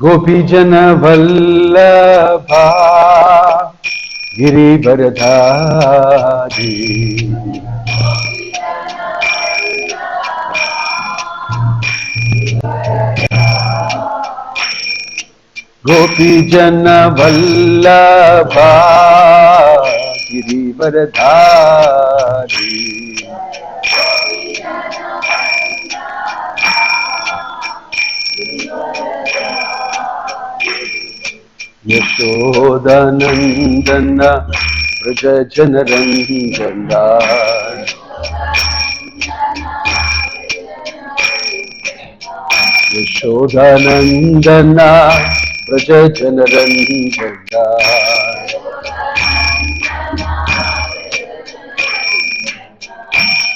Gopijana Vallabha Girivaradhari Gopijana Vallabha Girivaradhari Yashodanandana Vraja Janaranjana Yashodanandana Vraja Janaranjana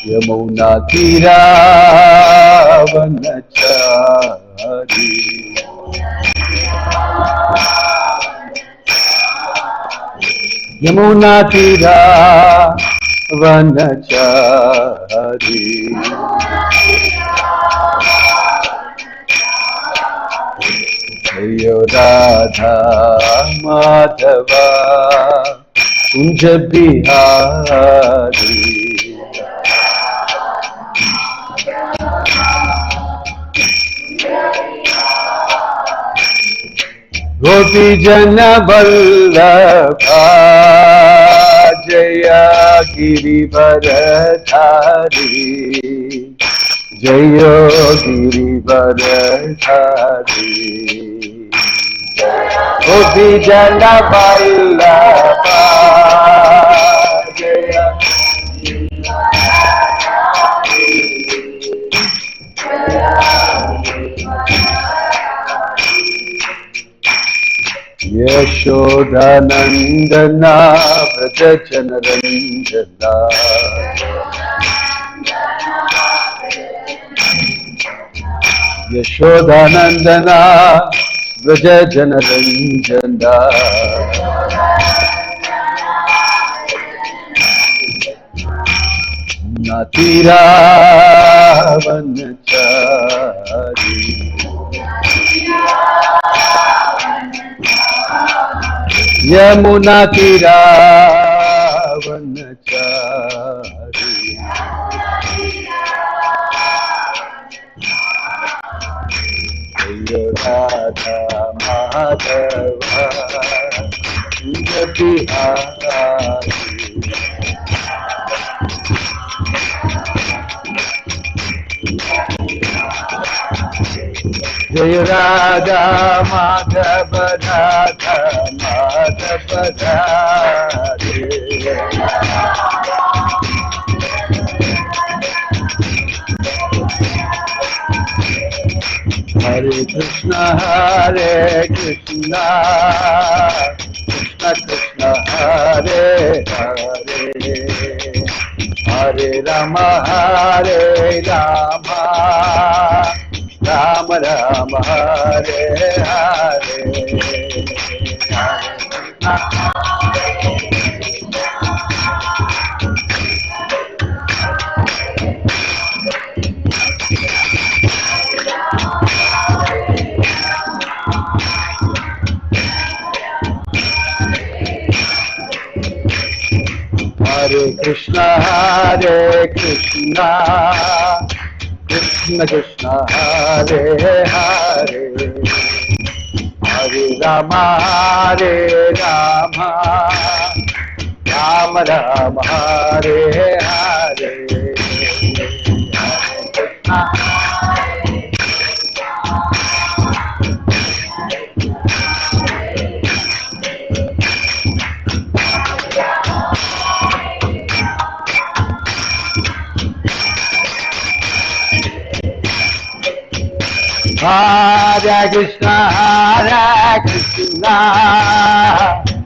Yamuna Tira Vanachari Yamuna Tira Vanachari Jayo Radha Madhava Kunja Bihari Gopijana Vallabha Jaya Girivaradhari Jaya Girivaradhari Gopijana Vallabha Jaya Yashodanandana Vraja Janaranjana Yashodanandana Vraja Janaranjana Natira Vanachari Yamuna Tira Vanachari Jaya Radha Madhava Kunja Bihari Jaya Radha Madhava Radha Madhava Radhe Hare Krishna Krishna Krishna Hare Hare Hare Rama Rama Rama Hare Hare Hare Krishna Krishna Krishna Hare Hare Hare Rama Rama Rama Hare Hare Hare Krishna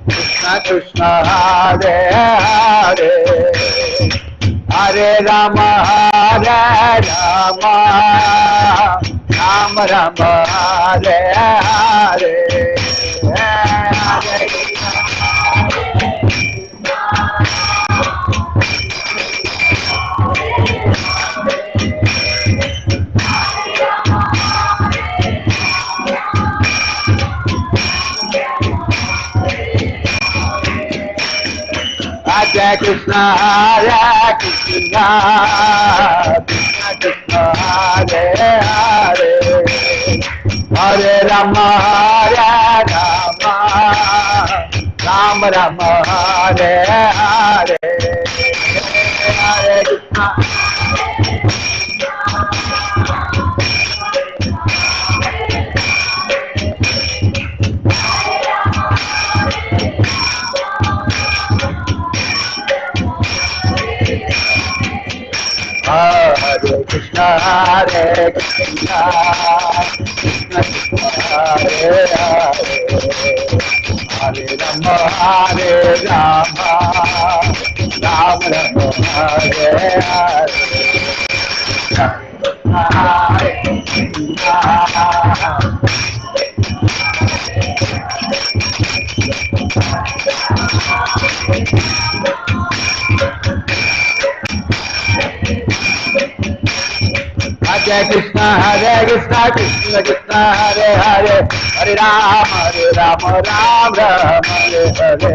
Krishna Krishna Hare Hare Hare Rama Rama Rama Hare Hare Hare Hare Krishna, Hare Krishna, Krishna Krishna, Hare Hare, Hare Rama, Hare Rama, Rama Rama, Hare Hare, Hare Krishna. Hare Krishna, Hare Krishna, Krishna Krishna, Hare Hare, Hare Rama, Hare Rama, Rama Rama, Hare Hare, Hare Krishna, Hare Krishna, Hare Krishna, Krishna Krishna, Hare Hare, Hare Rama, Rama Rama, Hare Hare.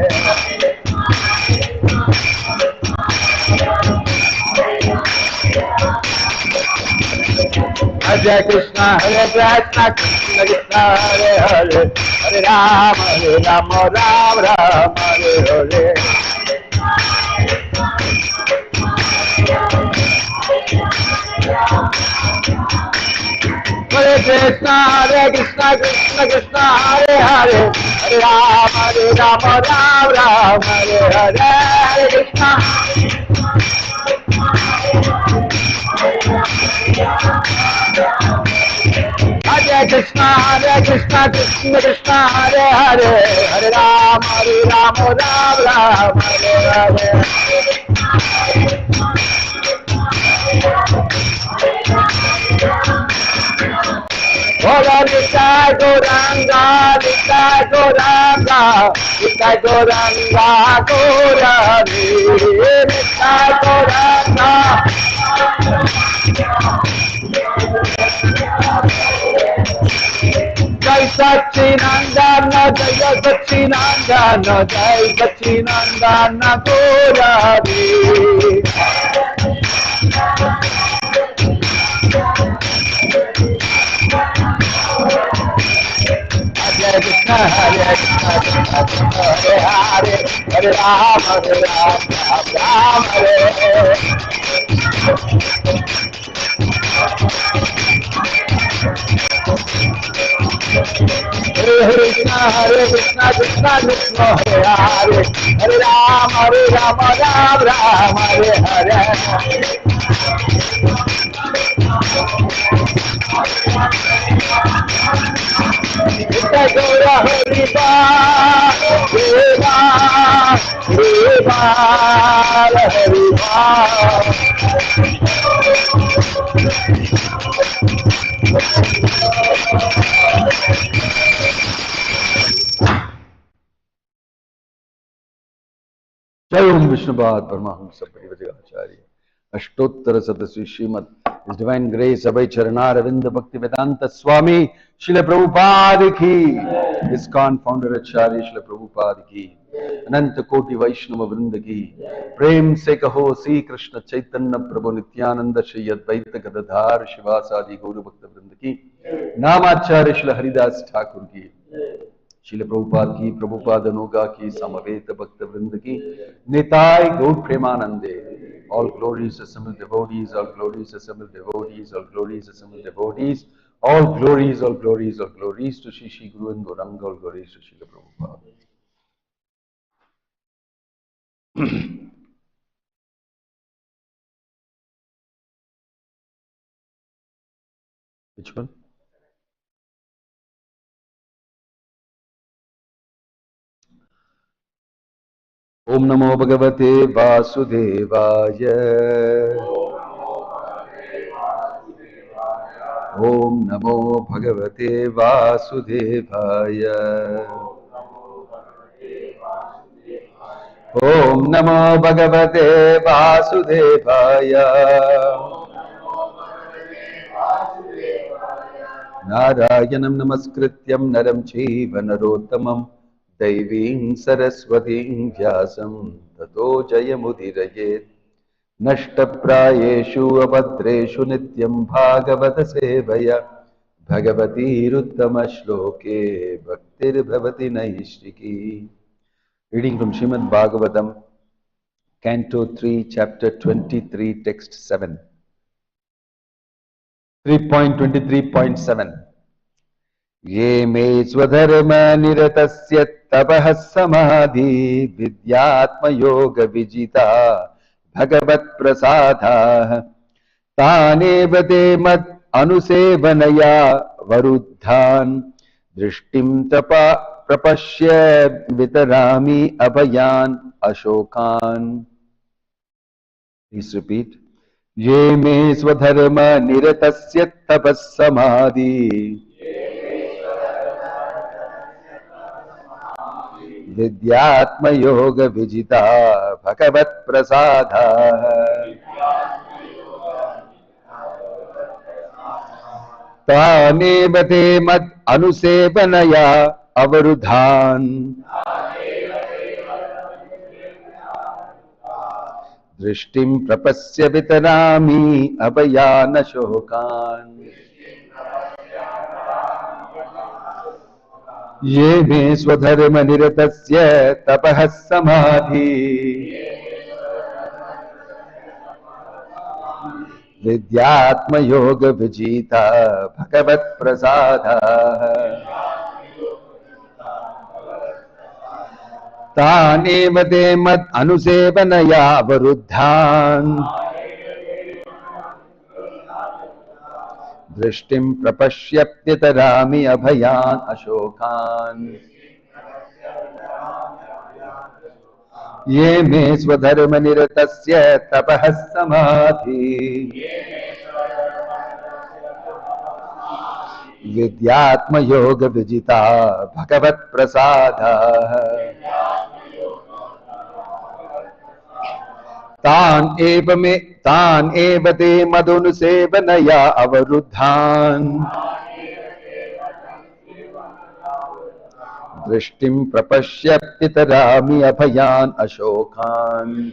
Hare Krishna, Hare Krishna, Krishna Krishna, Hare Hare, Hare Rama, Rama Rama, Hare Hare. Hare Krishna, Hare Krishna, Krishna Krishna, Hare Hare, Hare Rama, Rama Rama, Hare Hare. Hare Krishna. Hare Krishna, Hare Krishna, Krishna Krishna, Hare Hare, Hare Rama, Rama Rama, Hare Hare. Gola Nitai Goranga, Nitai Goranga, Nitai Goranga, Gorani, Nitai Goranga. Jai Sachinandana, Jai Sachinandana, Jai Sachinandana, Gorani. Hare Krishna, Hare Krishna, Krishna Krishna, Hare Hare, Hare Rama, Rama, Hare Hare. Hare Krishna, Hare Krishna, Krishna Krishna, Hare Hare, Hare Rama, Rama, Hare Hare. Nitai Gaura Hariba, Deva, Deva, Hariba. Jai Om Vishnupad Paramahamsa Parivajagacharya Ashtotara Sadasvi Srimad His Divine Grace Abhay Charanaravindra Bhakti Vedanta Swami Srila Prabhupada ki ISKCON Founder Acharya Srila Prabhupada ki Ananta Koti Vaishnava Vrinda ki Prem se kaho Sri Krishna Chaitanya Prabhu Nityananda Shri Advaita Gadadhar Shivasadi Gauru Bhakta Vrinda ki Namacharya Srila Haridas Thakur ki Srila Prabhupada ki, Prabhupada Noga ki, Samaveta Bhakta Vrinda ki, Nitai Gaur Premanande. All glories assembled devotees, all glories assembled devotees, all glories assembled devotees, all glories, all glories, all glories to Shri Shri Guru and Gauranga, all glories to Srila Prabhupada. Which one? Om Namo Bhagavate Vasudevaya. Om Namo Bhagavate Vasudevaya. Om Namo Bhagavate Vasudevaya. Narayanam Namaskrityam Naram Chaiva Narottamam दैवीं सरस्वतीं व्यासं ततो जयमुदीरयेत् नष्टप्रायेषु अभद्रेषु नित्यं भागवत सेवया भगवतीरुत्तमश्लोके भक्तिर्भवति नैष्टिकी. Reading from Srimad Bhagavatam, Canto 3, Chapter 23, Text 7. 3.23.7. ये मे स्वधर्म निरतस्य तपः समाधि विद्यात्मयोग विजिता भगवत् प्रसादाः तानेव ते मत् अनुसेवनया वरुद्धान् दृष्टिं तपा प्रपश्य वितरामि अभयान् अशोकान्. Please repeat. ये मे स्वधर्म निरतस्य तपः समाधि विद्यात्मयोग विजिता भगवत् प्रसादाः तानेव ते मद् अनुसेवनया अवरुधान् दृष्टिं प्रपश्य वितरामि अभयान् शोकान्. ये मे स्वधर्म निरतस्य तपः समाधि विद्यात्मयोग विजिता भगवत् प्रसादाः तानेव ते मत् अनुसेवनया वरुद्धान् दृष्टिं प्रपश्यप्यतरामि अभयान् अशोकान्. ये मे स्वधर्म निरतस्य तपः समाधि विद्यात्मयोग विजिता भगवत् प्रसादाः तान् एव ते मदनुसेवनया अवरुद्धान् दृष्टिं प्रपश्यप्यतरामि अभयान् अशोकान्.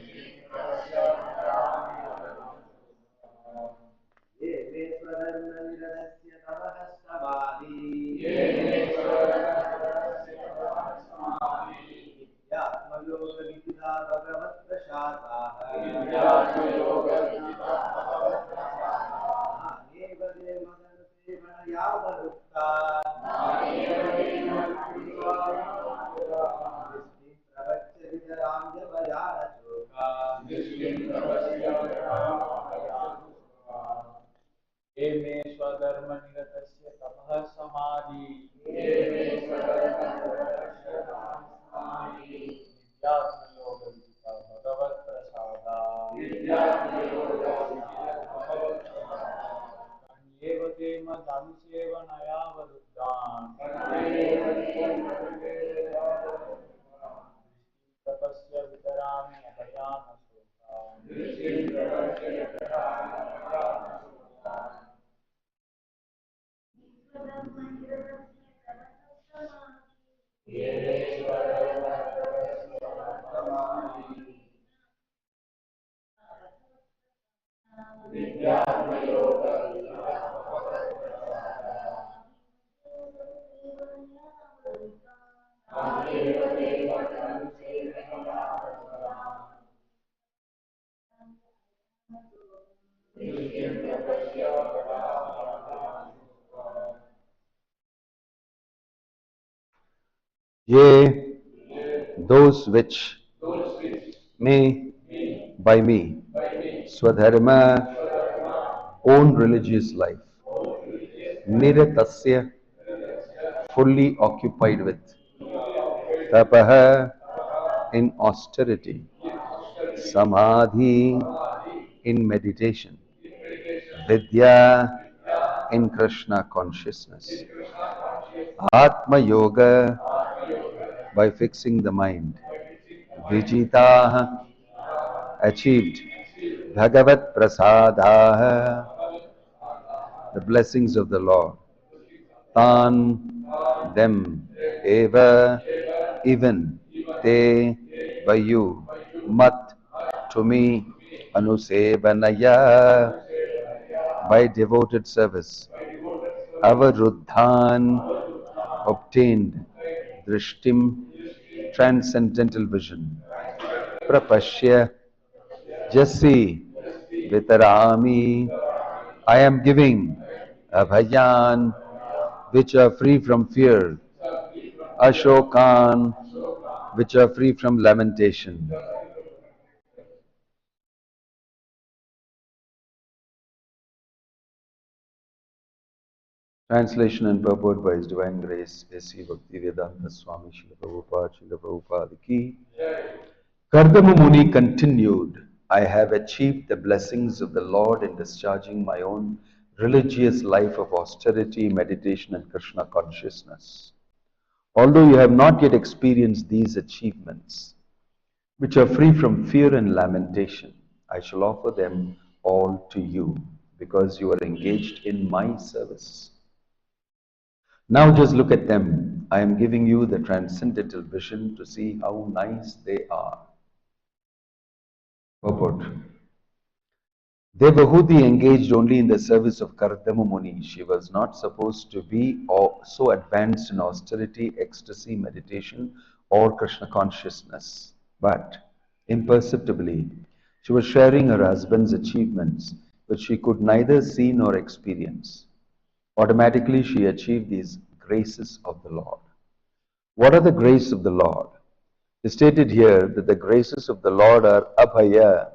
Yea, those which may by me swadharma, own religious life, niratasya, fully occupied with, tapaha, in austerity, samadhi, in meditation, vidya, in Krishna consciousness, atma yoga, by fixing the mind, vijita, achieved, bhagavat prasadaha, the blessings of the Lord, tan, them, eva, even te vayu mat to me anusevanaya, by devoted service. Avaruddhan obtained drishtim, transcendental vision. Prapashya jasi vitarami, I am giving abhayan, which are free from fear. Ashokan, which are free from lamentation. Translation and purport by His Divine Grace, A.C. Bhaktivedanta Swami Srila Prabhupada Ki. Kardama Muni continued, I have achieved the blessings of the Lord in discharging my own religious life of austerity, meditation and Krishna consciousness. Although you have not yet experienced these achievements, which are free from fear and lamentation, I shall offer them all to you, because you are engaged in my service. Now just look at them. I am giving you the transcendental vision to see how nice they are. Purport. Devahuti engaged only in the service of Kardama Muni. She was not supposed to be so advanced in austerity, ecstasy, meditation, or Krishna consciousness. But imperceptibly, she was sharing her husband's achievements, which she could neither see nor experience. Automatically, she achieved these graces of the Lord. What are the graces of the Lord? It is stated here that the graces of the Lord are abhaya,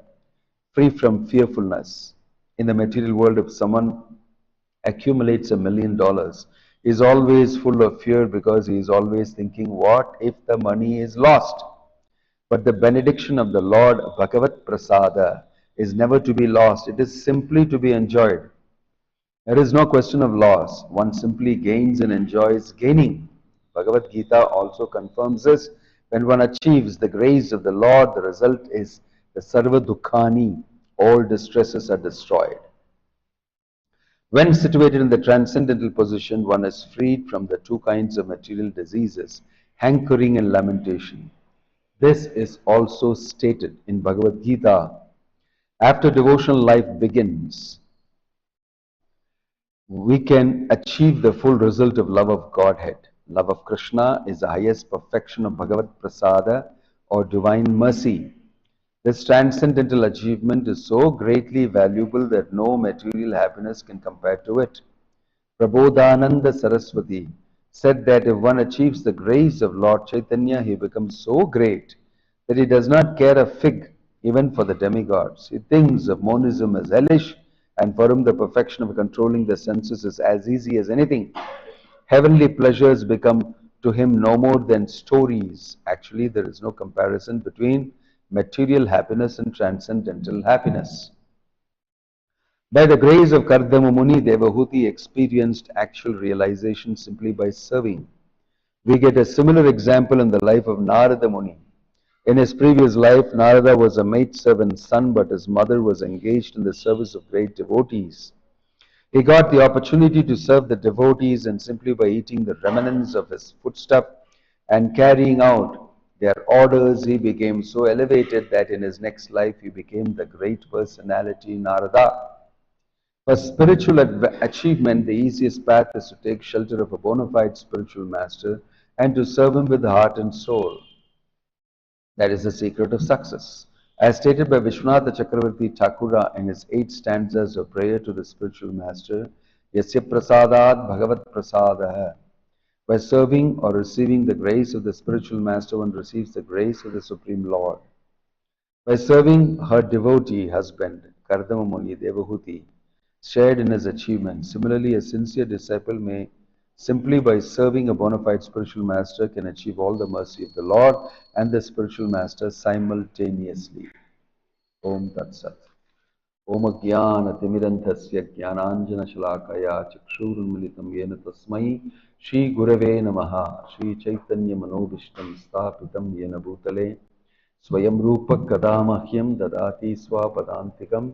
free from fearfulness. In the material world, if someone accumulates $1 million, he is always full of fear because he is always thinking, what if the money is lost? But the benediction of the Lord, Bhagavat Prasada, is never to be lost. It is simply to be enjoyed. There is no question of loss. One simply gains and enjoys gaining. Bhagavad Gita also confirms this. When one achieves the grace of the Lord, the result is the sarva dukkhani, all distresses are destroyed. When situated in the transcendental position, one is freed from the two kinds of material diseases, hankering and lamentation. This is also stated in Bhagavad Gita. After devotional life begins, we can achieve the full result of love of Godhead. Love of Krishna is the highest perfection of Bhagavat Prasada or divine mercy. This transcendental achievement is so greatly valuable that no material happiness can compare to it. Prabodhananda Saraswati said that if one achieves the grace of Lord Chaitanya, he becomes so great that he does not care a fig even for the demigods. He thinks of monism as hellish, and for him the perfection of controlling the senses is as easy as anything. Heavenly pleasures become to him no more than stories. Actually, there is no comparison between material happiness and transcendental happiness. By the grace of Kardama Muni, Devahuti experienced actual realization simply by serving. We get a similar example in the life of Narada Muni. In his previous life, Narada was a maidservant's son, but his mother was engaged in the service of great devotees. He got the opportunity to serve the devotees, and simply by eating the remnants of his foodstuff and carrying out their orders, he became so elevated that in his next life he became the great personality Narada. For spiritual achievement, the easiest path is to take shelter of a bona fide spiritual master and to serve him with heart and soul. That is the secret of success. As stated by Vishwanatha Chakravarti Thakura in his 8 stanzas of prayer to the spiritual master, Yasya Prasadat Bhagavat Prasadaha. By serving or receiving the grace of the spiritual master, one receives the grace of the Supreme Lord. By serving her devotee husband, Kardama Muni Devahuti, shared in his achievements. Similarly, a sincere disciple may simply by serving a bona fide spiritual master can achieve all the mercy of the Lord and the spiritual master simultaneously. Om Tat Sat. Om Jnana Timirantasya Jnananjana Shalakaya Chakshurunmilitam Yena Tasmai Shri Gurave Namaha Shri Chaitanya Manobishtam Sthapitam Yena Bhutale Swayam Rupa Kadamahyam Dadati Swapadantikam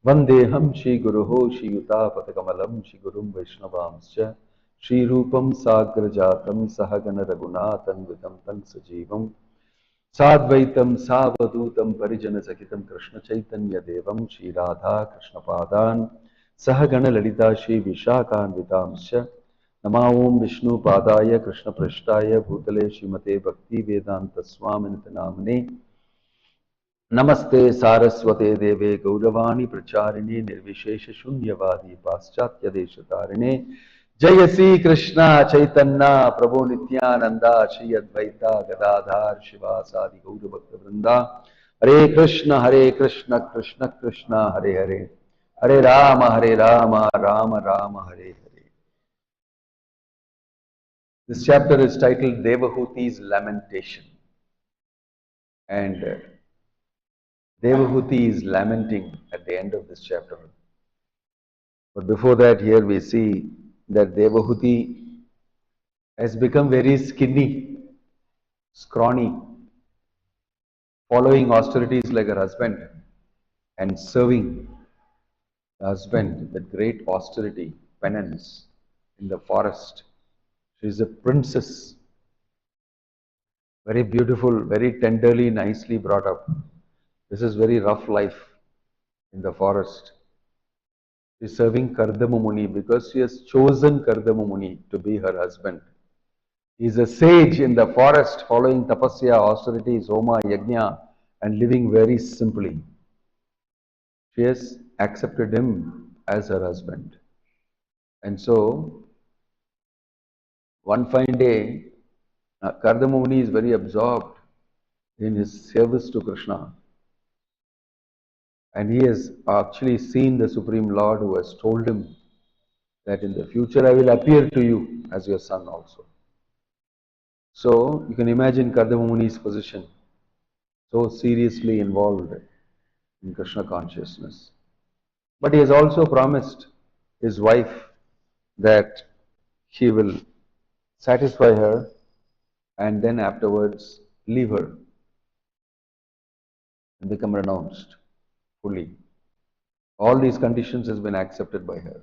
Vandeham Shri Guruho Shri Yuta Patakamalam Shri Gurum Vaishnavamscha Shri Rupam Sagrajatam Sahagana Raghunathan Vitam Tan Sajivam Sadvaitam Savadutam Parijana Sakitam Krishna Chaitanya Devam Shri Radha Krishna Padan Sahagana Lalita Shri Vishakan Vitamsya Namaom Vishnu Padaya Krishna Prashtaya Bhutale Shrimate Bhakti Vedanta Swami Namane Namaste Saraswate Deve Gauravani Pracharini Nirvishesha Shunyavadi Paschatya Deshatarine Jayasi Krishna Chaitanya Prabhu Nityananda Shri Advaita Gadadhar Shivasadi Gauravakta Vrinda Hare Krishna Krishna Krishna Hare Hare Hare Rama Rama Rama Hare Hare. This chapter is titled Devahuti's Lamentation, and Devahuti is lamenting at the end of this chapter. But before that, here we see that Devahuti has become very skinny, scrawny, following austerities like her husband and serving the husband with great austerity, penance in the forest. She is a princess, very beautiful, very tenderly, nicely brought up. This is very rough life in the forest. She is serving Kardama Muni because she has chosen Kardama Muni to be her husband. He is a sage in the forest, following tapasya, austerities, homa, yajna, and living very simply. She has accepted him as her husband. And so, one fine day, Kardama Muni is very absorbed in his service to Krishna. And he has actually seen the Supreme Lord, who has told him that in the future I will appear to you as your son also. So you can imagine Kardama Muni's position, so seriously involved in Krishna consciousness. But he has also promised his wife that he will satisfy her and then afterwards leave her and become renounced fully. All these conditions has been accepted by her.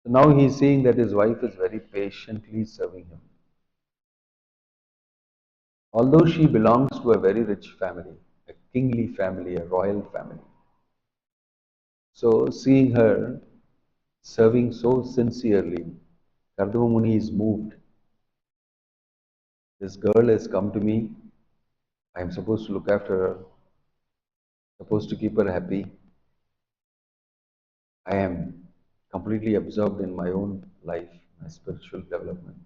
So now he is seeing that his wife is very patiently serving him. Although she belongs to a very rich family, a kingly family, a royal family. So seeing her serving so sincerely, Kardama Muni is moved. This girl has come to me. I am supposed to look after her, supposed to keep her happy. I am completely absorbed in my own life, my spiritual development.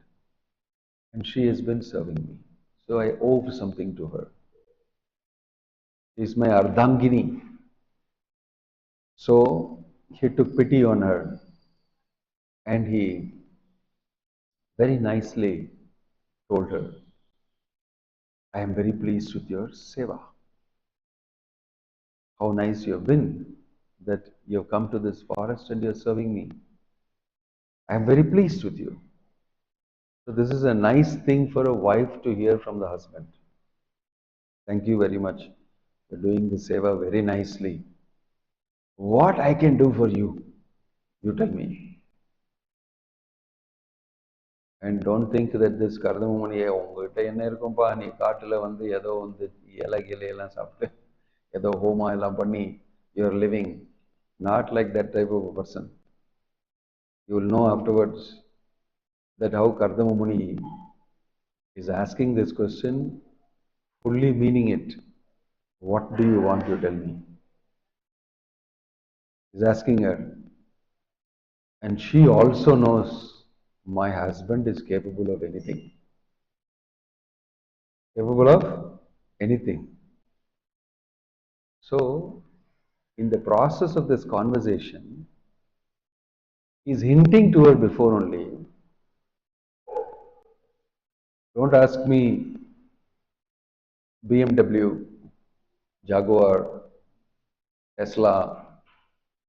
And she has been serving me. So I owe something to her. She is my Ardhangini. So he took pity on her and he very nicely told her, I am very pleased with your seva. How nice you have been that you have come to this forest and you are serving me. I am very pleased with you. So this is a nice thing for a wife to hear from the husband. Thank you very much for doing the seva very nicely. What I can do for you, you tell me. And don't think that this Kardama Muni, உங்ககிட்ட என்ன இருக்கும்பா, நீ காட்டுல வந்து ஏதோ வந்து இலை எல்லாம் சாப்பிட்டு ஏதோ ஹோமா எல்லாம் பண்ணி you are living. Not like that type of a person. You will know afterwards that how Kardama Muni is asking this question, fully meaning it. What do you want to tell me? He is asking her. And she also knows my husband is capable of anything. Capable of anything. So, in the process of this conversation, he is hinting to her before only. Don't ask me BMW, Jaguar, Tesla,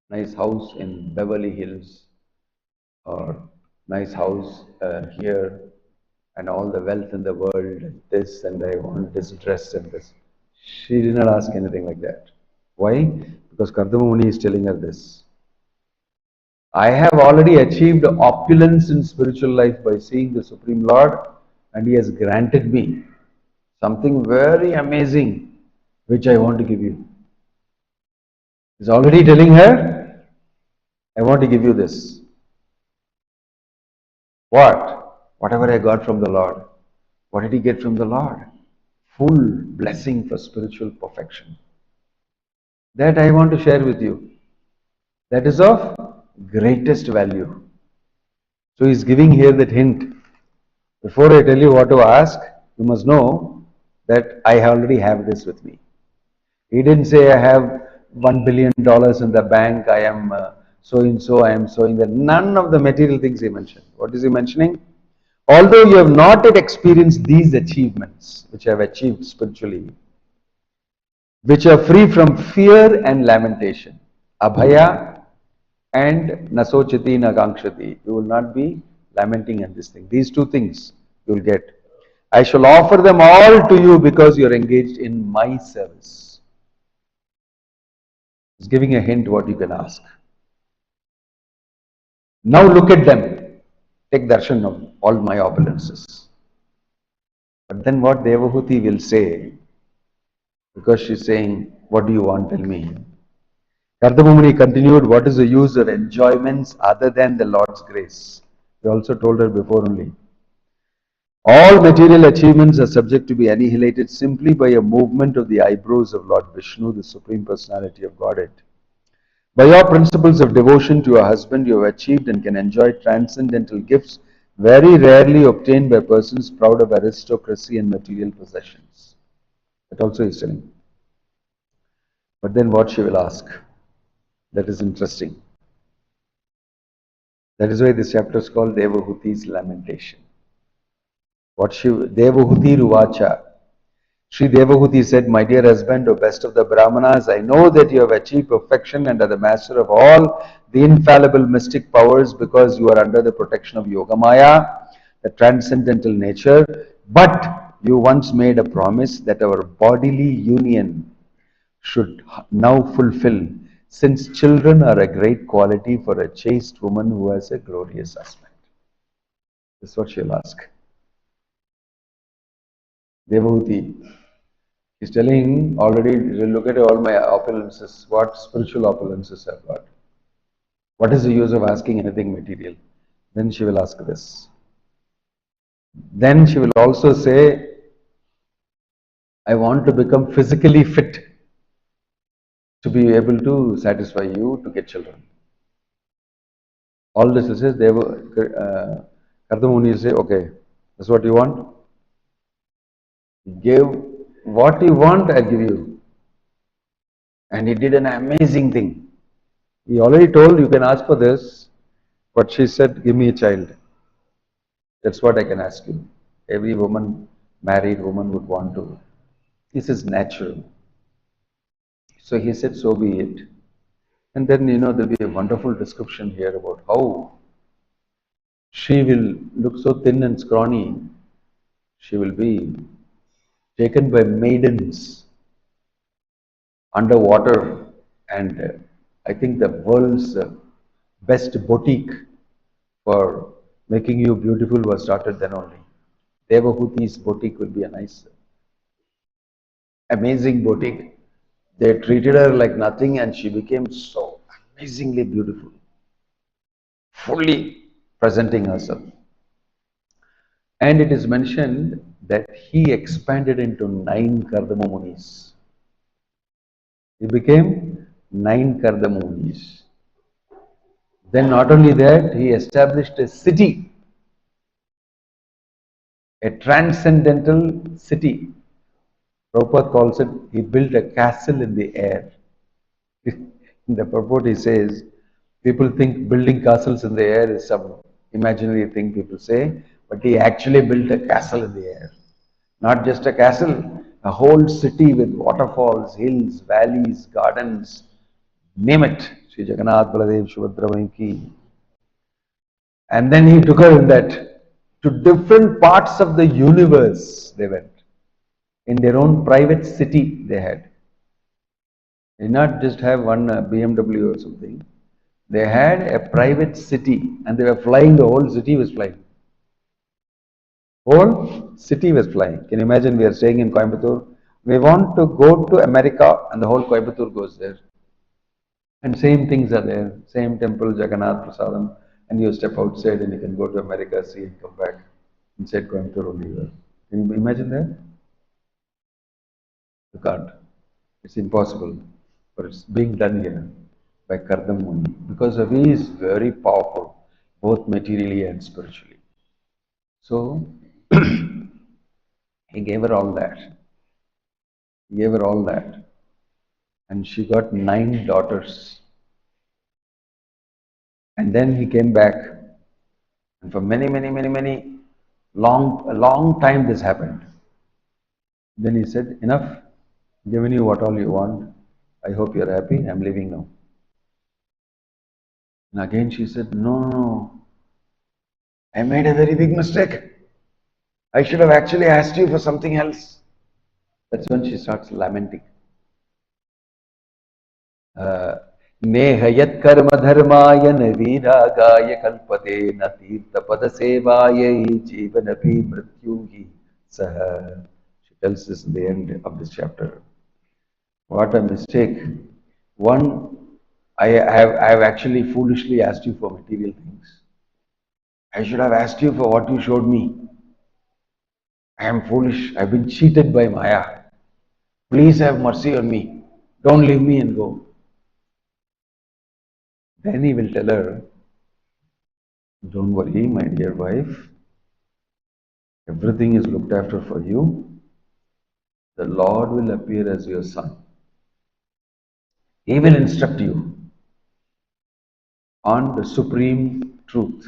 nice house in Beverly Hills, or nice house here, and all the wealth in the world, and this, and I want this dress and this. She did not ask anything like that. Why? Because Kardama Muni is telling her this. I have already achieved opulence in spiritual life by seeing the Supreme Lord, and He has granted me something very amazing, which I want to give you. He's already telling her, I want to give you this. What? Whatever I got from the Lord. What did he get from the Lord? Full blessing for spiritual perfection. That I want to share with you. That is of greatest value. So he's giving here that hint. Before I tell you what to ask, you must know that I already have this with me. He didn't say I have $1 billion in the bank, I am so and so, I am sowing that. None of the material things he mentioned. What is he mentioning? Although you have not yet experienced these achievements, which I have achieved spiritually, which are free from fear and lamentation, abhaya and nasochati nagankshati, you will not be lamenting at this thing. These two things you will get. I shall offer them all to you because you are engaged in my service. He's giving a hint what you can ask. Now look at them. Take darshan of all my opulences. But then what Devahuti will say, because she's saying, what do you want, tell me. Kardamamuni continued, what is the use of enjoyments other than the Lord's grace? We also told her before only. All material achievements are subject to be annihilated simply by a movement of the eyebrows of Lord Vishnu, the Supreme Personality of Godhead. By your principles of devotion to your husband, you have achieved and can enjoy transcendental gifts very rarely obtained by persons proud of aristocracy and material possessions. That also is telling. But then what she will ask? That is interesting. That is why this chapter is called Devahuti's Lamentation. Devahuti Ruvacha. Sri Devahuti said, my dear husband, O best of the Brahmanas, I know that you have achieved perfection and are the master of all the infallible mystic powers because you are under the protection of Yogamaya, the transcendental nature. But you once made a promise that our bodily union should now fulfill, since children are a great quality for a chaste woman who has a glorious husband. This is what she'll ask. Devahuti is telling already, look at all my opulences, what spiritual opulences I've got. What is the use of asking anything material? Then she will ask this. Then she will also say, I want to become physically fit to be able to satisfy you, to get children. All this is, Kardamuni will say, okay, that's what you want? Give what you want, I give you. And he did an amazing thing. He already told you can ask for this, but she said, give me a child. That's what I can ask you. Every woman, married woman would want to. This is natural. So he said, so be it. And then, there'll be a wonderful description here about how she will look so thin and scrawny. She will be taken by maidens underwater, and I think the world's best boutique for making you beautiful was started then only. Devahuti's boutique will be a nice, amazing boutique. They treated her like nothing and she became so amazingly beautiful, fully presenting herself. And it is mentioned that he expanded into 9 Kardamamunis. He became 9 Kardamamunis. Then not only that, he established a city, a transcendental city. Prabhupada calls it, he built a castle in the air. In the purport he says, people think building castles in the air is some imaginary thing people say, but he actually built a castle in the air. Not just a castle, a whole city with waterfalls, hills, valleys, gardens, name it. Sri Jagannath Baladev Subhadra ki. And then he took her in that to different parts of the universe they went. In their own private city they had. They did not just have one BMW or something. They had a private city and they were flying, the whole city was flying. Whole city was flying. Can you imagine we are staying in Coimbatore? We want to go to America and the whole Coimbatore goes there. And same things are there. Same temple, Jagannath, Prasadam. And you step outside and you can go to America, see and come back. Inside Coimbatore only. Can you imagine that? You can't. It's impossible. But it's being done here by Kardam Muni. Because he is very powerful, both materially and spiritually. So, he gave her all that. He gave her all that. And she got 9 daughters. And then he came back. And for many, a long time this happened. Then he said, enough, given you what all you want. I hope you're happy. I'm leaving now. And again she said, no, I made a very big mistake. I should have actually asked you for something else. That's when she starts lamenting. Nehayat karma dharmaya naviragaya kalpate na tirtha pada sevaya jivanapi mrityuhi saha. She tells this in the end of this chapter. What a mistake. One, I have actually foolishly asked you for material things. I should have asked you for what you showed me. I am foolish. I've been cheated by Maya. Please have mercy on me. Don't leave me and go. Then he will tell her, don't worry, my dear wife. Everything is looked after for you. The Lord will appear as your son. He will instruct you on the supreme truth,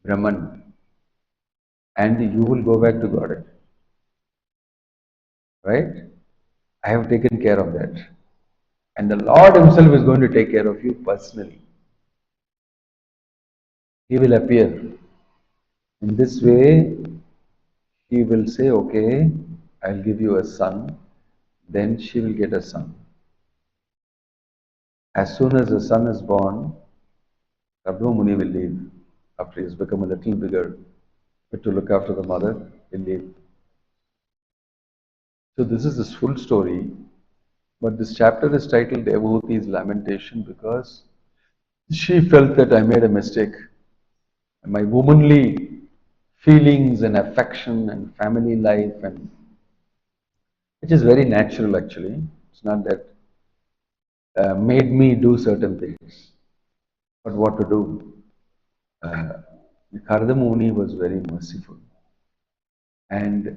Brahman, and you will go back to Godhead. Right? I have taken care of that. And the Lord himself is going to take care of you personally. He will appear. In this way, he will say, okay, I'll give you a son. Then she will get a son. As soon as the son is born, Kardama Muni will leave. After he has become a little bigger, but to look after the mother, he'll leave. So this is this full story. But this chapter is titled Devahuti's Lamentation because she felt that I made a mistake. My womanly feelings and affection and family life, and which is very natural actually. It's not that made me do certain things. But what to do? Kardama Muni was very merciful. And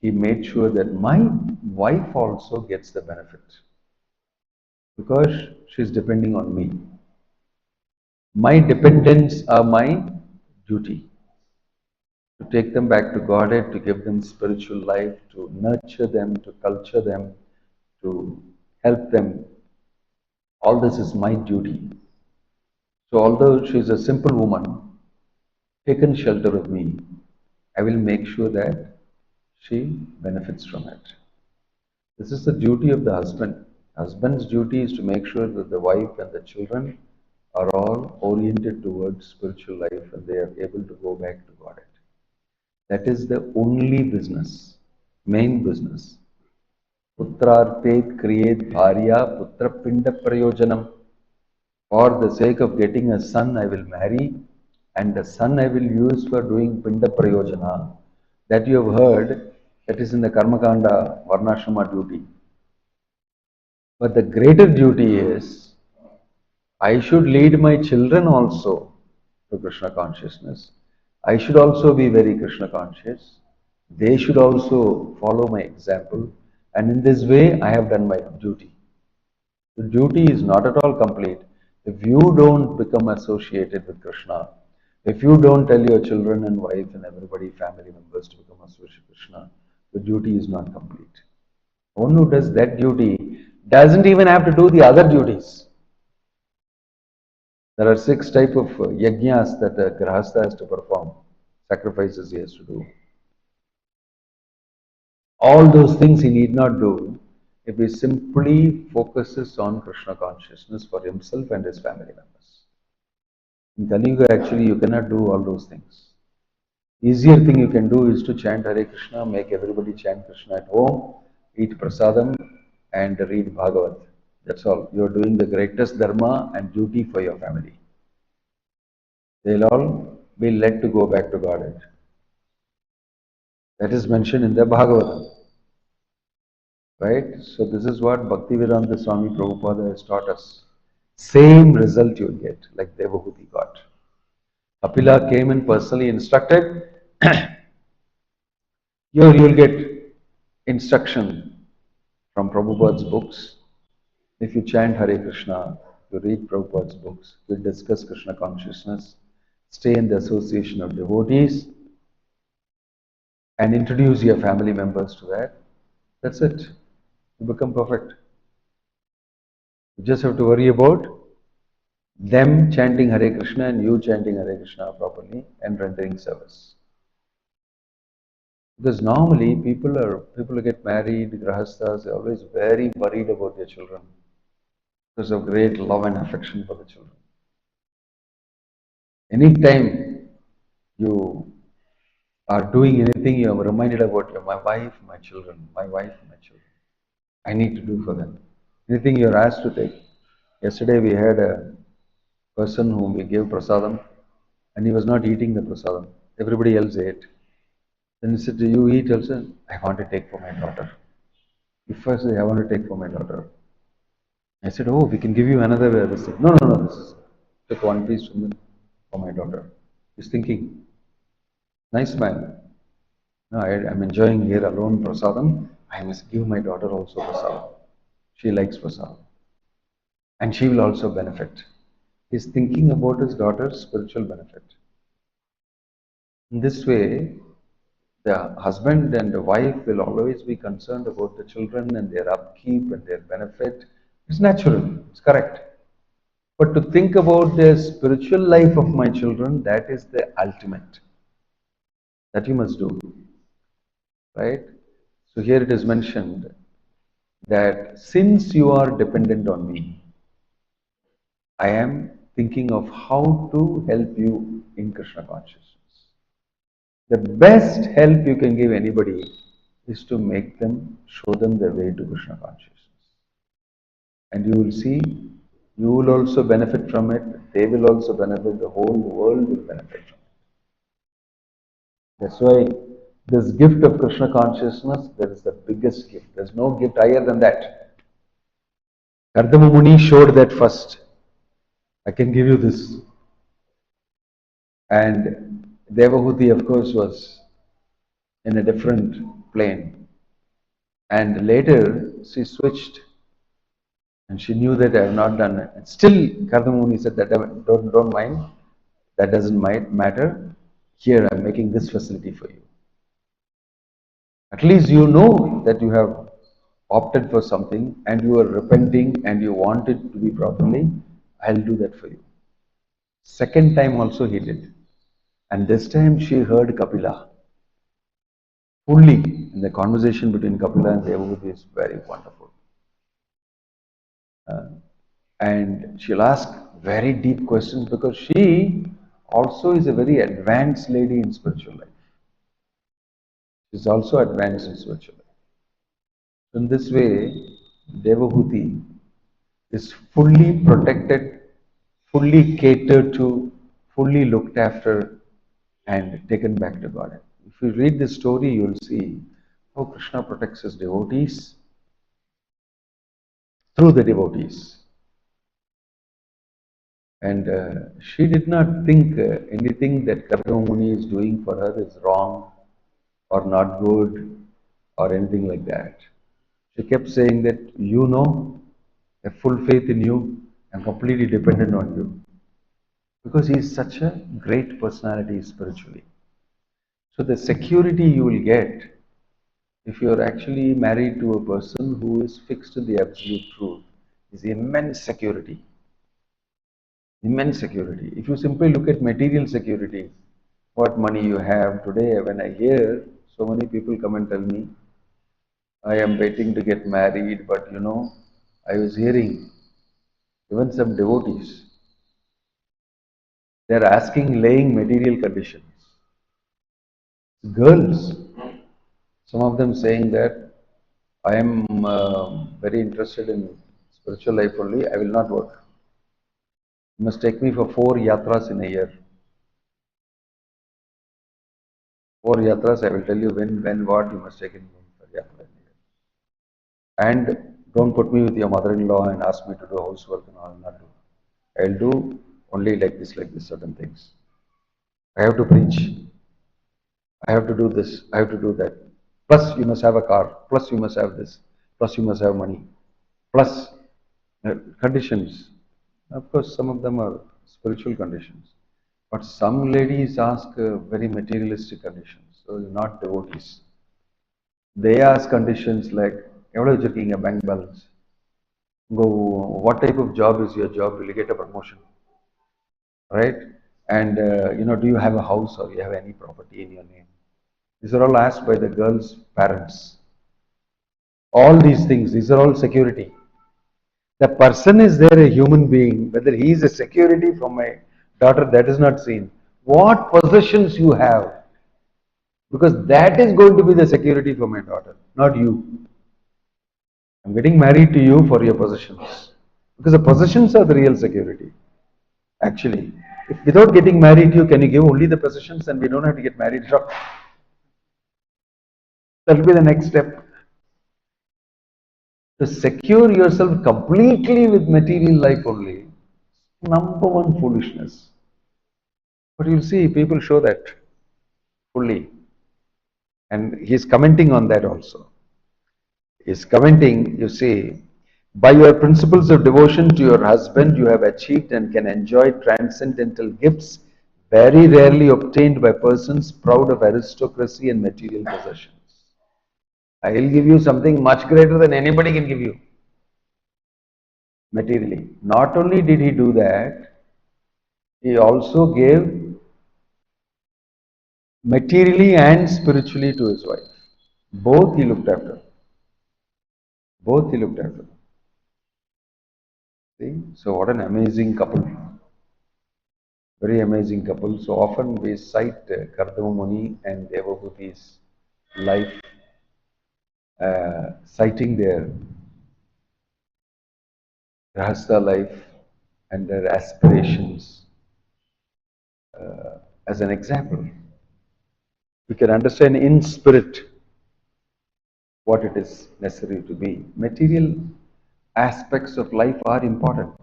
he made sure that my wife also gets the benefit. Because she's depending on me. My dependents are my duty. To take them back to Godhead, to give them spiritual life, to nurture them, to culture them, to help them. All this is my duty. So although she is a simple woman, taken shelter of me, I will make sure that she benefits from it. This is the duty of the husband. Husband's duty is to make sure that the wife and the children are all oriented towards spiritual life and they are able to go back to Godhead. That is the only business, main business. Putrarthet kriyet bharya putra pinda prayojanam. For the sake of getting a son, I will marry, and the son I will use for doing pinda prayojana. That you have heard, that is in the Karmakanda Varnashrama duty. But the greater duty is, I should lead my children also to Krishna consciousness. I should also be very Krishna conscious. They should also follow my example. And in this way, I have done my duty. The duty is not at all complete if you don't become associated with Krishna. If you don't tell your children and wife and everybody, family members to become associated with Krishna, the duty is not complete. One who does that duty doesn't even have to do the other duties. There are 6 types of yajnas that a grahastha has to perform, sacrifices he has to do. All those things he need not do if he simply focuses on Krishna consciousness for himself and his family members. In Kali Yuga, actually, you cannot do all those things. Easier thing you can do is to chant Hare Krishna, make everybody chant Krishna at home, eat prasadam, and read Bhagavat. That's all. You are doing the greatest dharma and duty for your family. They'll all be led to go back to Godhead. That is mentioned in the Bhagavatam. Right? So this is what Bhaktivedanta Swami Prabhupada has taught us. Same result you will get, like Devahuti got. Kapila came and personally instructed. Here you will get instruction from Prabhupada's books. If you chant Hare Krishna, you read Prabhupada's books, you discuss Krishna consciousness, stay in the association of devotees, and introduce your family members to that, that's it. You become perfect. You just have to worry about them chanting Hare Krishna and you chanting Hare Krishna properly and rendering service. Because normally people who get married, grahasthas, they're always very worried about their children because of great love and affection for the children. Anytime you are doing anything, you are reminded about my wife, my children, my wife, my children. I need to do for them. Anything you are asked to take. Yesterday we had a person whom we gave prasadam and he was not eating the prasadam. Everybody else ate. Then he said, do you eat also? I want to take for my daughter. He first said, I want to take for my daughter. I said, oh, we can give you another this thing. No, this is took one piece for my daughter. He's thinking, nice man. No, I'm enjoying here alone prasadam. I must give my daughter also prasadam. She likes prasadam. And she will also benefit. He's thinking about his daughter's spiritual benefit. In this way, the husband and the wife will always be concerned about the children and their upkeep and their benefit. It's natural, it's correct. But to think about the spiritual life of my children, that is the ultimate. That you must do. Right? So here it is mentioned that since you are dependent on me, I am thinking of how to help you in Krishna consciousness. The best help you can give anybody is to make them, show them the way to Krishna consciousness. And you will see, you will also benefit from it, they will also benefit, the whole world will benefit from it. That's why this gift of Krishna consciousness, that is the biggest gift. There's no gift higher than that. Kardama Muni showed that first. I can give you this. And Devahuti, of course, was in a different plane. And later, she switched. And she knew that I have not done it. And still, Kardama Muni said that don't mind. That doesn't matter. Here, I'm making this facility for you. At least you know that you have opted for something and you are repenting and you want it to be properly. I'll do that for you. Second time also he did. And this time she heard Kapila. Fully. And the conversation between Kapila and Devahuti is very wonderful. And she'll ask very deep questions because she also is a very advanced lady in spiritual life. She's also advanced in spiritual life. In this way, Devahuti is fully protected, fully catered to, fully looked after, and taken back to God. If you read this story, you will see how Krishna protects his devotees through the devotees. And she did not think anything that Kardama Muni is doing for her is wrong or not good or anything like that. She kept saying that, you know, I have full faith in you, I'm completely dependent on you. Because he is such a great personality spiritually. So the security you will get if you are actually married to a person who is fixed in the absolute truth is immense security. Immense security. If you simply look at material security, what money you have today, when I hear so many people come and tell me, I am waiting to get married, but you know, I was hearing even some devotees, They are asking, laying material conditions. Girls, some of them saying that I am very interested in spiritual life only, I will not work. You must take me for 4 yatras in a year. 4 yatras, I will tell you when, what you must take in for yatra in a year. And don't put me with your mother-in-law and ask me to do housework and all. I will not do. I will do only like this, certain things. I have to preach. I have to do this. I have to do that. Plus, you must have a car. Plus, you must have this. Plus, you must have money. Plus, conditions. Of course, some of them are spiritual conditions. But some ladies ask very materialistic conditions. So, not devotees. They ask conditions like, எவ்வளவு வச்சிருக்கீங்க bank balance? Go, what type of job is your job? Will you get a promotion? Right? And, do you have a house or you have any property in your name? These are all asked by the girl's parents. All these things, these are all security. The person is there, a human being, whether he is a security for my daughter, that is not seen. What possessions you have? Because that is going to be the security for my daughter, not you. I'm getting married to you for your possessions. Because the possessions are the real security. Actually, if without getting married to you, can you give only the possessions and we don't have to get married? That will be the next step. To secure yourself completely with material life only, number one foolishness. But you'll see people show that fully. And he's commenting on that also. He's commenting, you see, by your principles of devotion to your husband, you have achieved and can enjoy transcendental gifts very rarely obtained by persons proud of aristocracy and material possessions. I will give you something much greater than anybody can give you. Materially. Not only did he do that, he also gave materially and spiritually to his wife. Both he looked after. Both he looked after. See? So what an amazing couple. Very amazing couple. So often we cite Kardama Muni and Devabhuti's life, citing their Grahastha life and their aspirations as an example. We can understand in spirit what it is necessary to be. Material aspects of life are important.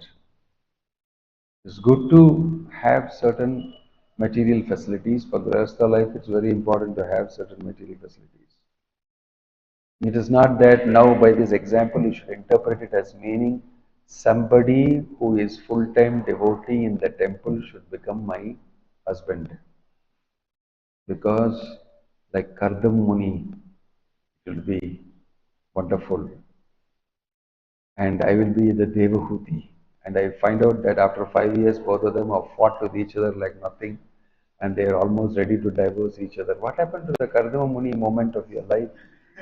It's good to have certain material facilities. For Grahastha life, it's very important to have certain material facilities. It is not that now by this example you should interpret it as meaning somebody who is full-time devotee in the temple should become my husband. Because like Kardam Muni, it will be wonderful. And I will be the Devahuti. And I find out that after 5 years, both of them have fought with each other like nothing. And they are almost ready to divorce each other. What happened to the Kardama Muni moment of your life?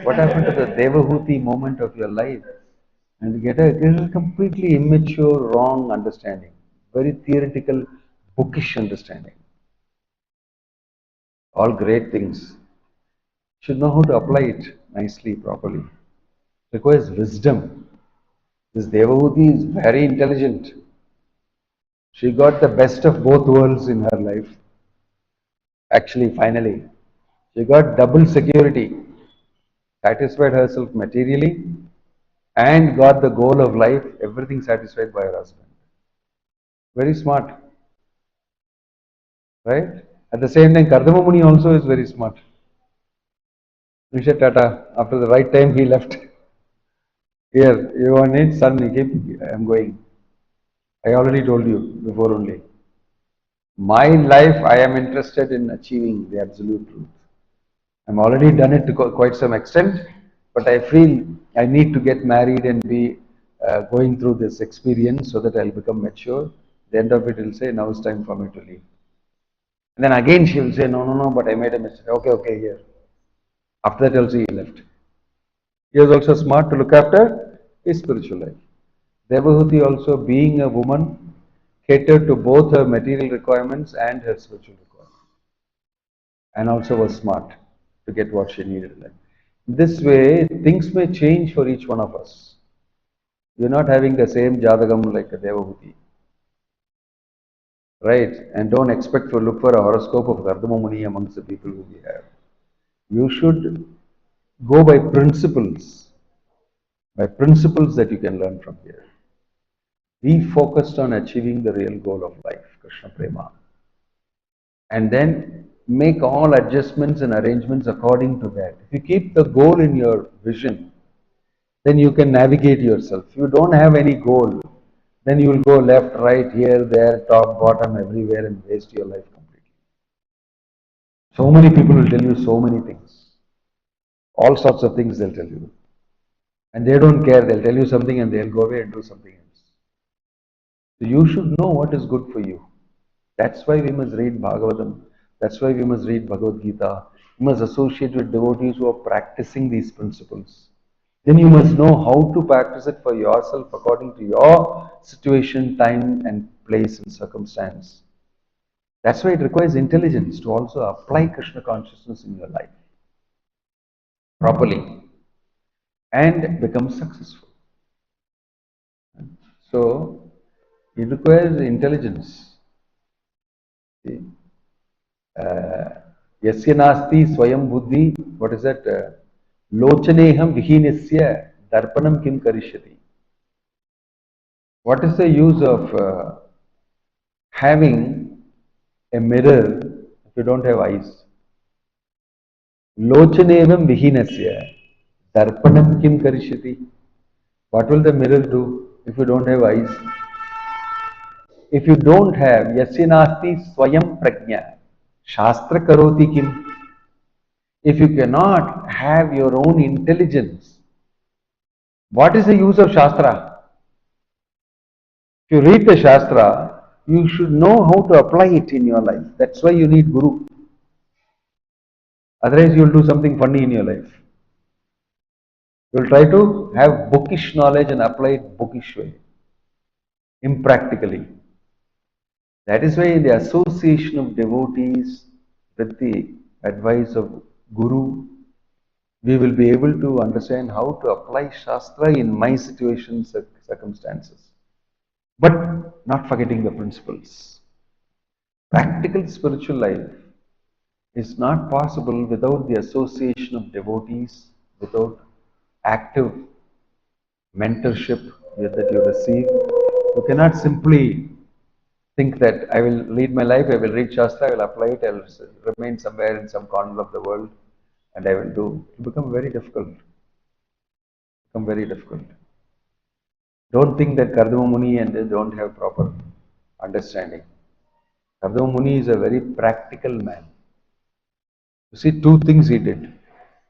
What happened to the Devahuti moment of your life? And you get a completely immature, wrong understanding. Very theoretical, bookish understanding. All great things. Should know how to apply it nicely, properly. Requires wisdom. This Devahuti is very intelligent. She got the best of both worlds in her life. Actually, finally, she got double security. Satisfied herself materially and got the goal of life, everything satisfied by her husband. Very smart. Right? At the same time, Kardama Muni also is very smart. Nisha Tata, after the right time, he left. Here, you want it, son, I am going. I already told you before only. My life, I am interested in achieving the absolute truth. I'm already done it to quite some extent, but I feel I need to get married and be going through this experience so that I'll become mature. At the end of it, he'll say, now it's time for me to leave. And then again she will say, no, but I made a mistake. Okay, here. After that also he left. He was also smart to look after his spiritual life. Devahuti also, being a woman, catered to both her material requirements and her spiritual requirements, and also was smart to get what she needed. This way, things may change for each one of us. You're not having the same Jatagam like a Devahuti, right? And don't expect to look for a horoscope of Gardama Muni amongst the people who we have. You should go by principles that you can learn from here. Be focused on achieving the real goal of life, Krishna Prema. And then make all adjustments and arrangements according to that. If you keep the goal in your vision, then you can navigate yourself. If you don't have any goal, then you will go left, right, here, there, top, bottom, everywhere and waste your life completely. So many people will tell you so many things. All sorts of things they'll tell you. And they don't care. They'll tell you something and they'll go away and do something else. So you should know what is good for you. That's why we must read Bhagavatam. That's why we must read Bhagavad Gita. We must associate with devotees who are practicing these principles. Then you must know how to practice it for yourself according to your situation, time and place and circumstance. That's why it requires intelligence to also apply Krishna consciousness in your life properly and become successful. So, it requires intelligence. Yasya nasti swayam buddhi, what is that? Lochaneham vihinisya darpanam kim karishyati. What is the use of having a mirror if you don't have eyes? Lochanevam vihinasya darpanam kim karishyati. What will the mirror do if you don't have eyes? If you don't have yasya nasti swayam prajna, shastra karoti kim. If you cannot have your own intelligence, what is the use of Shastra? If you read the Shastra, you should know how to apply it in your life. That's why you need Guru. Otherwise, you will do something funny in your life. You will try to have bookish knowledge and apply it bookish way, impractically. That is why in the association of devotees with the advice of Guru, we will be able to understand how to apply Shastra in my situation, circumstances. But not forgetting the principles. Practical spiritual life is not possible without the association of devotees, without active mentorship that you receive. You cannot simply think that I will lead my life, I will read Shastra, I will apply it, I will remain somewhere in some corner of the world and I will do. It will become very difficult. Don't think that Kardama Muni and they don't have proper understanding. Kardama Muni is a very practical man. You see, two things he did.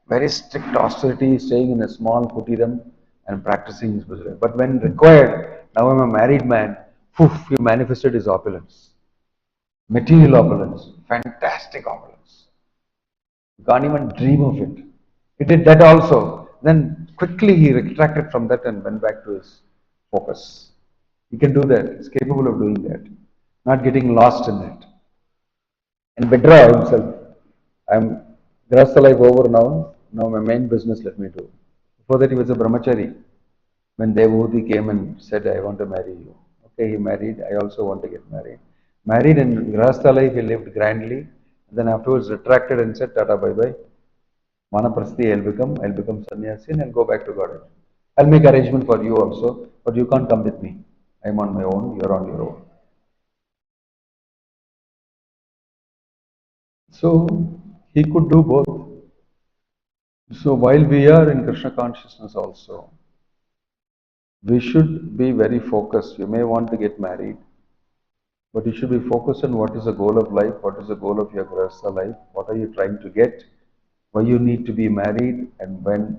Very strict austerity, staying in a small kutiram and practicing his business. But when required, now I'm a married man, poof, he manifested his opulence. Material opulence, fantastic opulence. You can't even dream of it. He did that also. Then quickly he retracted from that and went back to his focus. He can do that. He's capable of doing that. Not getting lost in that. And withdraw himself. I'm Grahastha life over now. Now my main business let me do. Before that he was a brahmachari. When Devahuti came and said, I want to marry you. Okay, he married. I also want to get married. Married in Grahastha life he lived grandly. Then afterwards retracted and said, Tata bye bye. Manaprasthi I'll become sannyasi and I'll go back to Godhead. I'll make arrangement for you also, but you can't come with me. I'm on my own, you're on your own. So he could do both. So while we are in Krishna consciousness also, we should be very focused. You may want to get married, but you should be focused on what is the goal of life, what is the goal of your Grahastha life, what are you trying to get, why you need to be married, and when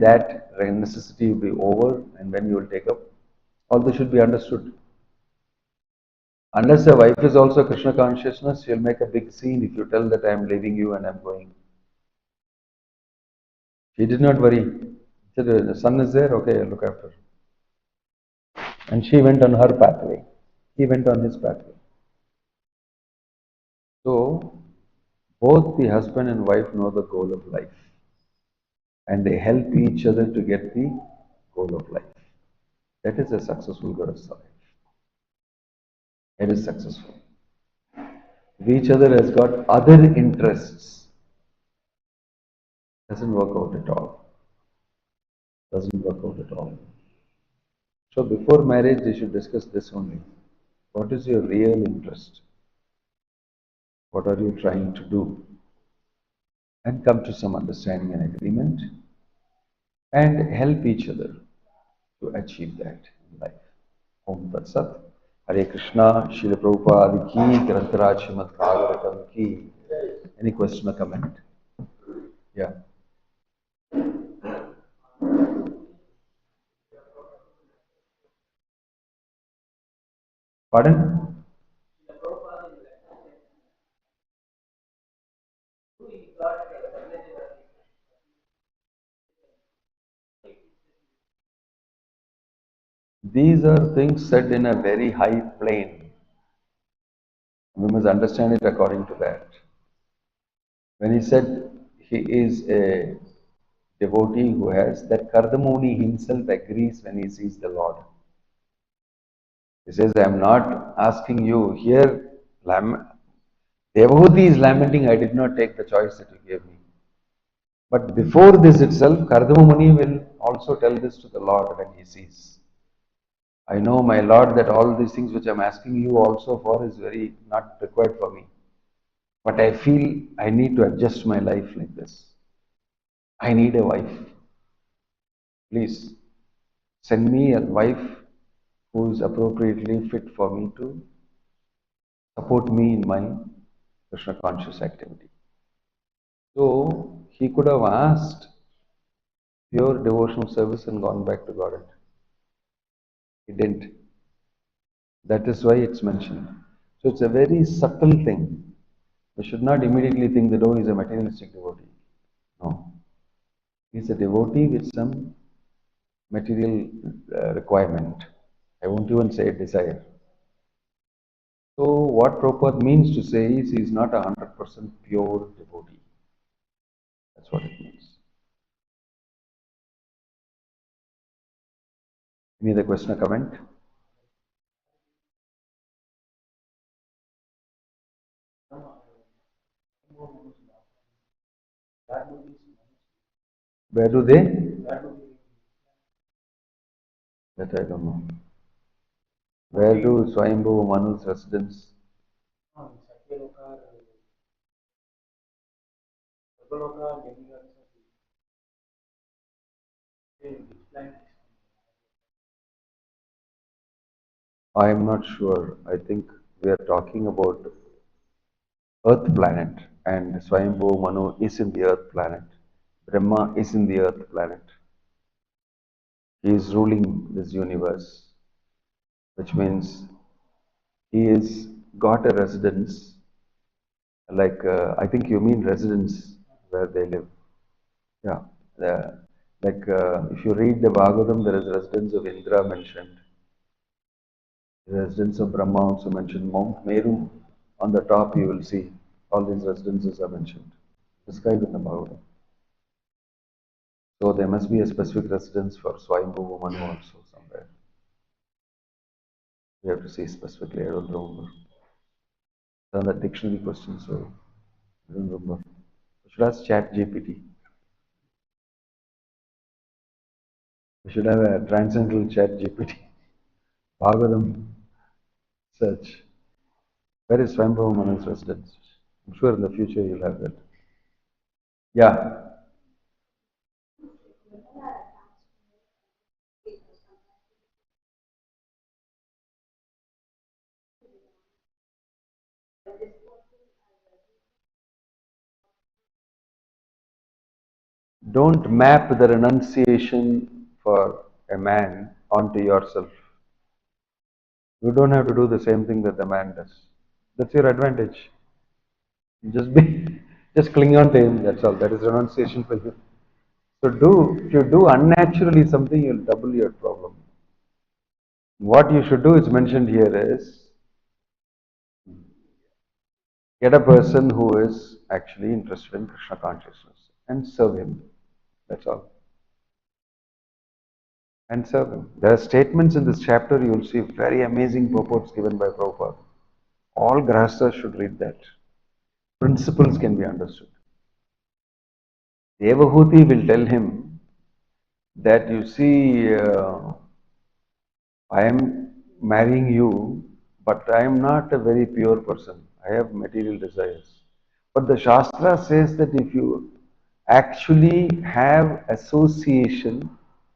that necessity will be over and when you will take up. All this should be understood. Unless the wife is also Krishna consciousness, she'll make a big scene if you tell that I am leaving you and I am going. She did not worry. She said, the son is there, okay, I'll look after. And she went on her pathway. He went on his pathway. So, both the husband and wife know the goal of life and they help each other to get the goal of life. That is a successful Grahastha life. It is successful. If each other has got other interests, doesn't work out at all. Doesn't work out at all. So before marriage, they should discuss this only. What is your real interest? What are you trying to do? And come to some understanding and agreement and help each other to achieve that in life. Om Tat Sat. Hare Krishna, Srila Prabhupada ki, Kirtans Srimad Bhagavatam ki. Any question or comment? Yeah. Pardon? These are things said in a very high plane. We must understand it according to that. When he said he is a devotee who has that Kardamuni himself agrees when he sees the Lord. He says, I am not asking you here. Devotee is lamenting, I did not take the choice that you gave me. But before this itself, Kardamuni will also tell this to the Lord when he sees. I know, my Lord, that all these things which I am asking you also for is very not required for me. But I feel I need to adjust my life like this. I need a wife. Please send me a wife who is appropriately fit for me to support me in my Krishna conscious activity. So he could have asked pure devotional service and gone back to Godhead. He didn't. That is why it's mentioned. So it's a very subtle thing. We should not immediately think that, oh, he's a materialistic devotee. No. He's a devotee with some material requirement. I won't even say desire. So what Prabhupada means to say is he is not 100% pure devotee. That's what it means. Any other question or comment? Where do they? That I don't know. Where do Swayambhu Manu's residence? I am not sure. I think we are talking about Earth planet, and Swayambhu Manu is in the Earth planet. Brahma is in the Earth planet. He is ruling this universe, which means he has got a residence, like I think you mean residence where they live. Yeah, if you read the Bhagavatam, there is residence of Indra mentioned. The residence of Brahma also mentioned. Mount Meru on the top, you will see all these residences are mentioned, described in the Bhagavatam. So there must be a specific residence for Swayambhu Manu also somewhere. We have to see specifically. I don't remember. It's on the dictionary question, so I don't remember. We should ask Chat GPT. We should have a transcendental Chat GPT. Bhagavatam search. Where is Swayambhu Manu's residence? I'm sure in the future you'll have that. Yeah. Don't map the renunciation for a man onto yourself. You don't have to do the same thing that the man does. That's your advantage. Just cling on to him, that's all. That is renunciation for you. So if you do unnaturally something, you'll double your problem. What you should do is mentioned here is get a person who is actually interested in Krishna consciousness and serve him. That's all. And serve him. There are statements in this chapter, you will see very amazing purports given by Prabhupada. All grahasthas should read that. Principles can be understood. Devahuti will tell him that you see, I am marrying you, but I am not a very pure person. I have material desires. But the Shastra says that if you actually have association,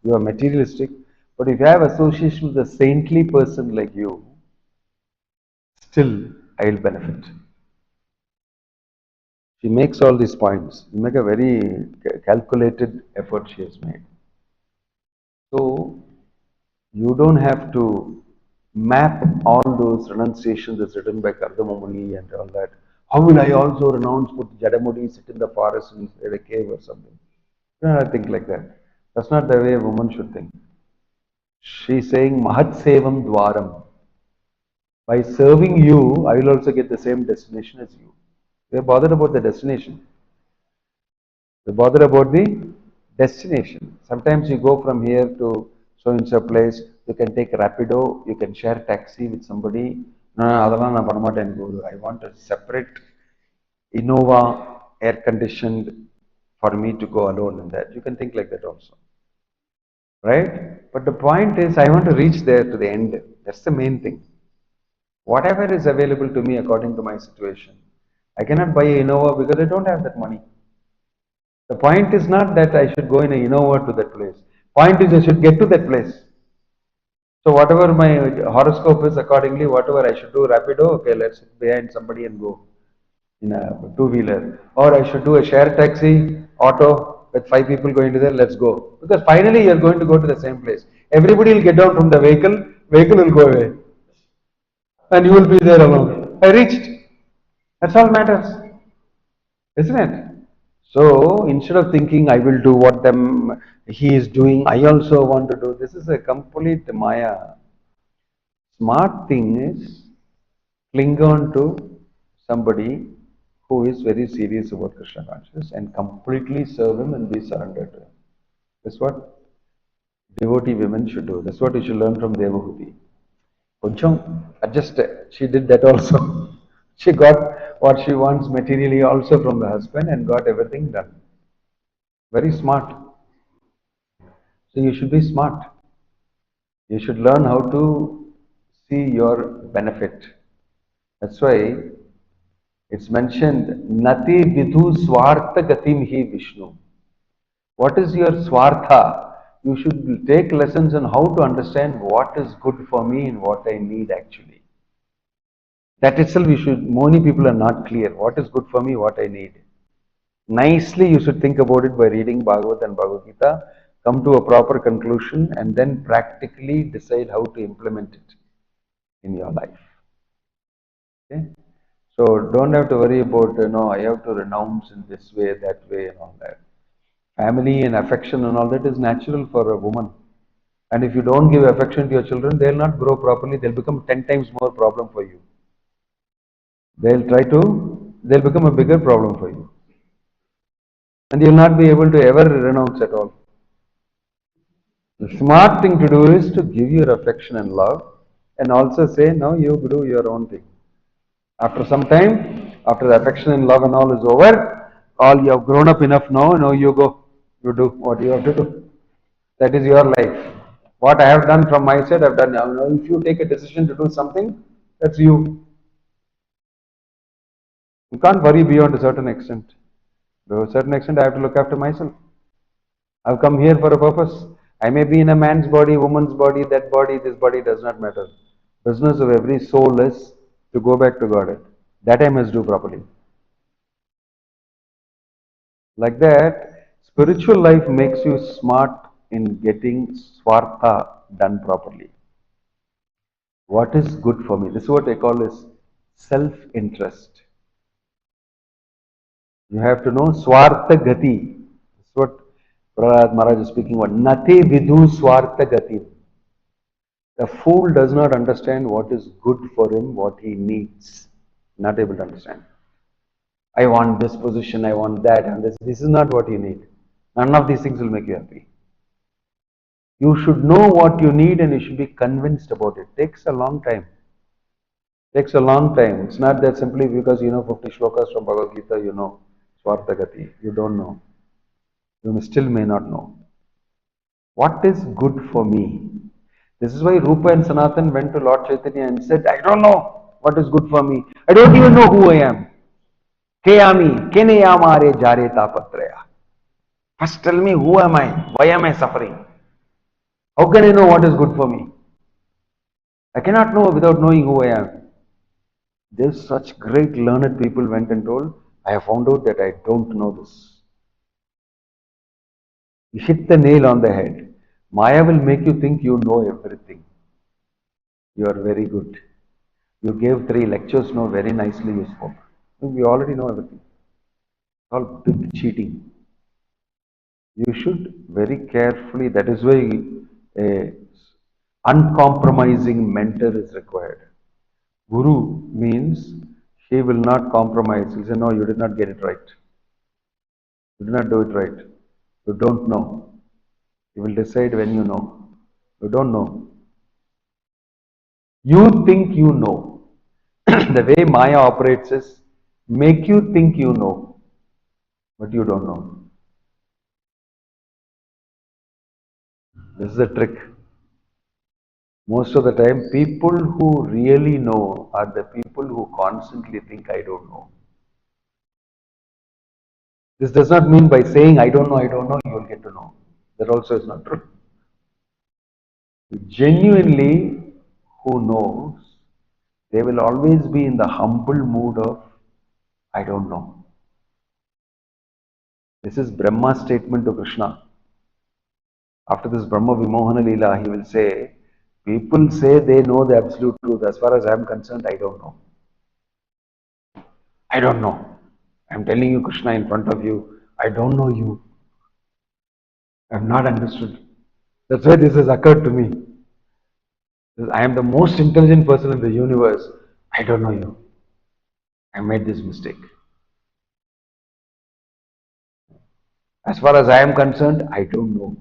you are materialistic, but if you have association with a saintly person like you, still I will benefit. She makes all these points. You make a very calculated effort she has made. So you don't have to map all those renunciations that's written by Kardama Muni and all that. How will I also renounce, put Jadamudi, sit in the forest inside a cave or something? You don't have to think like that. That's not the way a woman should think. She's saying Mahat Sevam Dwaram. By serving you, I will also get the same destination as you. We're bothered about the destination. We're bothered about the destination. Sometimes you go from here to so and so place, you can take Rapido, you can share taxi with somebody. No, I want a separate Innova air conditioned for me to go alone in that. You can think like that also. Right? But the point is, I want to reach there to the end. That's the main thing. Whatever is available to me according to my situation. I cannot buy a Innova because I don't have that money. The point is not that I should go in a Innova to that place. Point is I should get to that place. So whatever my horoscope is accordingly, whatever I should do, Rapido, okay, let's sit behind somebody and go in a two-wheeler. Or I should do a share taxi, auto, with 5 people going to there, let's go. Because finally you're going to go to the same place. Everybody will get down from the vehicle will go away. And you will be there alone. I reached. That's all matters. Isn't it? So instead of thinking I will do what he is doing, I also want to do. This is a complete Maya. Smart thing is cling on to somebody who is very serious about Krishna consciousness and completely serve him and be surrendered to him. That's what devotee women should do. That's what you should learn from Devahuti. Koncham adjust. She did that also. She got what she wants materially also from the husband and got everything done. Very smart. So you should be smart. You should learn how to see your benefit. That's why it's mentioned, Nati Vidhu Swartha Gatim Hi Vishnu. What is your Swartha? You should take lessons on how to understand what is good for me and what I need actually. That itself many people are not clear. What is good for me, what I need. Nicely you should think about it by reading Bhagavad and Bhagavad Gita, come to a proper conclusion and then practically decide how to implement it in your life. Okay? So don't have to worry about, I have to renounce in this way, that way and all that. Family and affection and all that is natural for a woman. And if you don't give affection to your children, they'll not grow properly. They'll become 10 times more problem for you. They'll become a bigger problem for you. And you'll not be able to ever renounce at all. The smart thing to do is to give your affection and love and also say, no, you do your own thing. After some time, after the affection and love and all is over, all you have grown up enough now you go, you do what you have to do. That is your life. What I have done from my side, I've done. Now, if you take a decision to do something, that's you. You can't worry beyond a certain extent. To a certain extent, I have to look after myself. I've come here for a purpose. I may be in a man's body, woman's body, that body, this body does not matter. Business of every soul is to go back to God. That I must do properly. Like that, spiritual life makes you smart in getting swartha done properly. What is good for me? This is what I call as self-interest. You have to know swartha gati. This is what Prahlad Maharaj is speaking about. Nati vidhu swartha gati. The fool does not understand what is good for him, what he needs. Not able to understand. I want this position, I want that, and this. This is not what you need. None of these things will make you happy. You should know what you need and you should be convinced about it. Takes a long time. Takes a long time. It's not that simply because you know 50 shlokas from Bhagavad Gita, you know Swarthagati. You don't know. You still may not know. What is good for me? This is why Rupa and Sanatan went to Lord Chaitanya and said, I don't know what is good for me. I don't even know who I am. Keyami, keneyamare jare tapatraya. First tell me, who am I? Why am I suffering? How can I know what is good for me? I cannot know without knowing who I am. There's such great learned people went and told, I have found out that I don't know this. You hit the nail on the head. Maya will make you think you know everything. You are very good. You gave 3 lectures, no, very nicely you spoke. We already know everything. It's all big cheating. You should very carefully, that is why a uncompromising mentor is required. Guru means he will not compromise. He will say, no, you did not get it right. You did not do it right. You don't know. He will decide when you know. You don't know. You think you know. The way Maya operates is make you think you know, but you don't know. This is the trick. Most of the time, people who really know are the people who constantly think, I don't know. This does not mean by saying, I don't know, you will get to know. That also is not true. Genuinely, who knows, they will always be in the humble mood of, I don't know. This is Brahma's statement to Krishna. After this Brahma Vimohana Leela, he will say, people say they know the absolute truth. As far as I am concerned, I don't know. I don't know. I am telling you, Krishna, in front of you, I don't know you. I have not understood. That's why this has occurred to me. I am the most intelligent person in the universe. I don't know you. I made this mistake. As far as I am concerned, I don't know.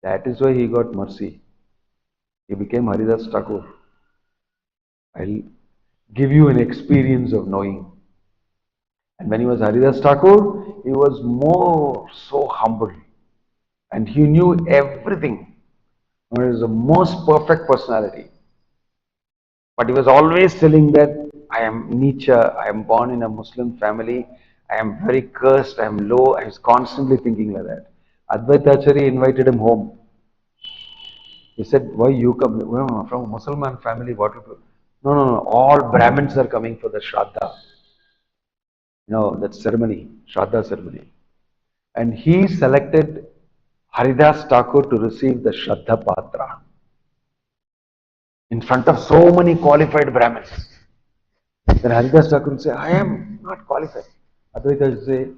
That is why he got mercy. He became Haridas Thakur. I'll give you an experience of knowing. And when he was Haridas Thakur, he was more so humble. And he knew everything. He was the most perfect personality. But he was always telling that I am Nietzsche, I am born in a Muslim family, I am very cursed, I am low. I was constantly thinking like that. Advaitacharya invited him home. He said, why you come? Well, from a Muslim family, what will you? No. All Brahmins are coming for the Shraddha. You know, that ceremony, Shraddha ceremony. And he selected Haridas Thakur to receive the Shraddha Patra in front of so many qualified Brahmins. Then Haridas Thakur will say, I am not qualified. Advaita will say,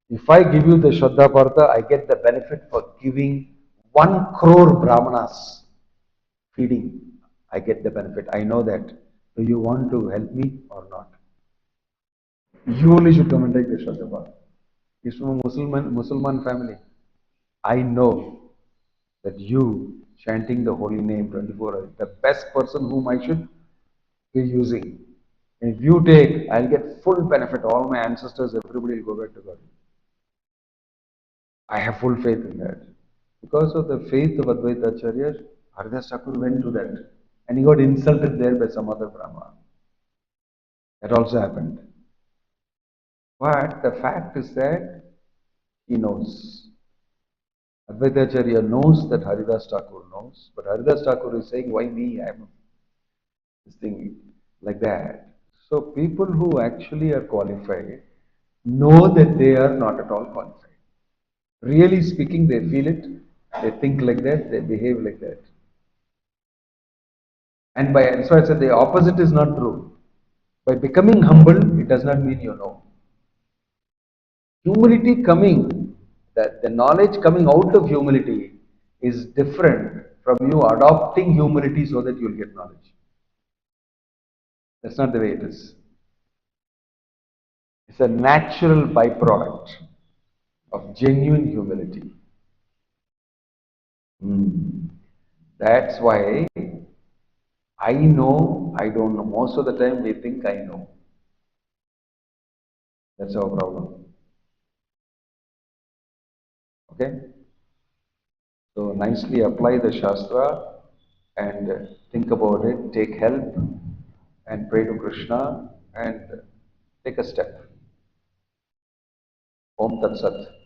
if I give you the Shraddha Patra, I get the benefit for giving 1 crore Brahmanas feeding. I get the benefit. I know that. Do you want to help me or not? You only should come and take the Shraddha Patra. He's from a Muslim family. I know that you chanting the holy name 24 hours, the best person whom I should be using. And if you take, I'll get full benefit. All my ancestors, everybody will go back to God. I have full faith in that. Because of the faith of Advaita Acharya, Haridas Thakur went to that. And he got insulted there by some other Brahma. That also happened. But the fact is that he knows. Advaita Acharya knows that Haridas Thakur knows. But Haridas Thakur is saying, why me? I'm this thing like that. So people who actually are qualified know that they are not at all qualified. Really speaking, they feel it, they think like that, they behave like that. And so I said the opposite is not true. By becoming humble, it does not mean you know. Humility coming, that the knowledge coming out of humility is different from you adopting humility so that you will get knowledge. That's not the way it is. It's a natural byproduct of genuine humility. That's why I know, I don't know. Most of the time we think I know. That's our problem. Okay? So nicely apply the Shastra and think about it, take help and pray to Krishna and take a step. Om Tat Sat.